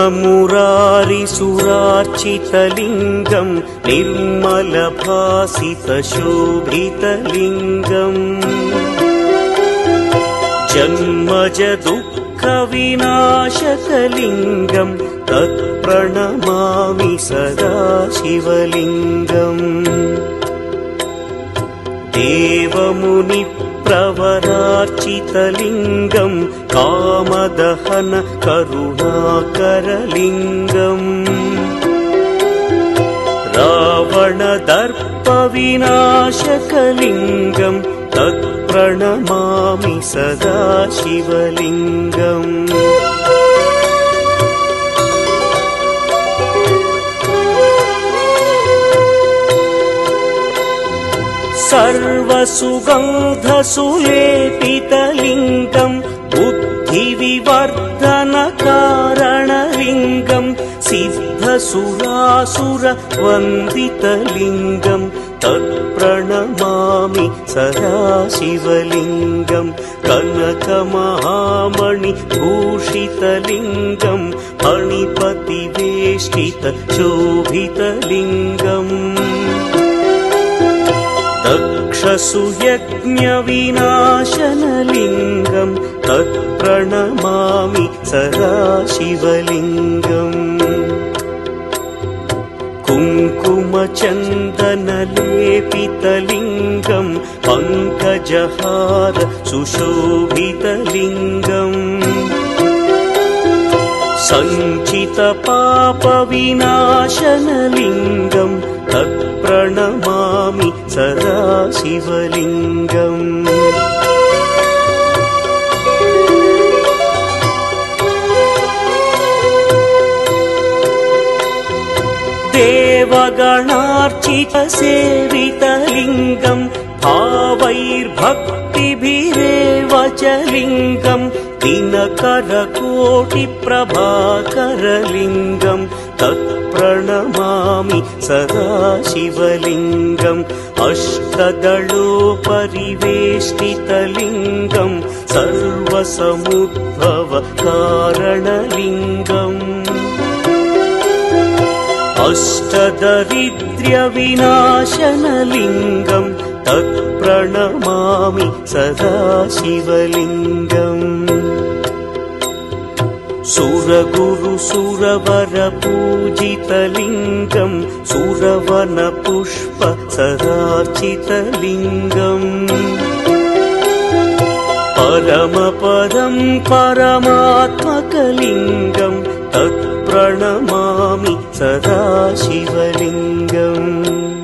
सुरमुरारिसुरार्चितलिङ्गं निर्मलभासितशोभितलिङ्गम् जन्मज दुःखविनाशकलिङ्गं तत्प्रणमामि सदा शिवलिङ्गम् देवमुनिप्रवरार्चितलिङ्गं कामदहन करुणाकरलिङ्गम् रावणदर्पविनाशकलिङ्गं तत्प्रणमामि सदा शिवलिङ्गम् सर्वसुगन्धसुलेपितलिङ्गं बुद्धिविवर्धनकारणलिङ्गं सिद्धसुरासुरवन्दितलिङ्गं तत्प्रणमामि सदा शिवलिङ्गं कनकमहामणिभूषितलिङ्गं फणिपतिवेष्टितशोभितलिङ्गम् दक्षसुयज्ञविनाशनलिङ्गं तत्प्रणमामि सदा शिवलिङ्गम् कुङ्कुमचन्दनलेपितलिङ्गं पङ्कजहार सुशोभितलिङ्गम् सञ्चितपापविनाशनलिङ्गं तत्प्रणमामि सदा शिवलिङ्गम् देवगणार्चितसेवितलिङ्गं भावैर्भक्तिभिरेव च लिङ्गं दिनकरकोटिप्रभाकरलिङ्गं तत्प्रणमामि सदा शिवलिङ्गम् अष्टदलोपरिवेष्टितलिङ्गं सर्वसमुद्भवकारणलिङ्गम् अष्टदरिद्र्यविनाशनलिङ्गं तत्प्रणमामि सदा शिवलिङ्गम् सुरगुरुसुरवरपूजितलिङ्गं सुरवनपुष्पसरार्चितलिङ्गम् परमपदं परमात्मकलिङ्गं तत्प्रणमामि सदा शिवलिङ्गम्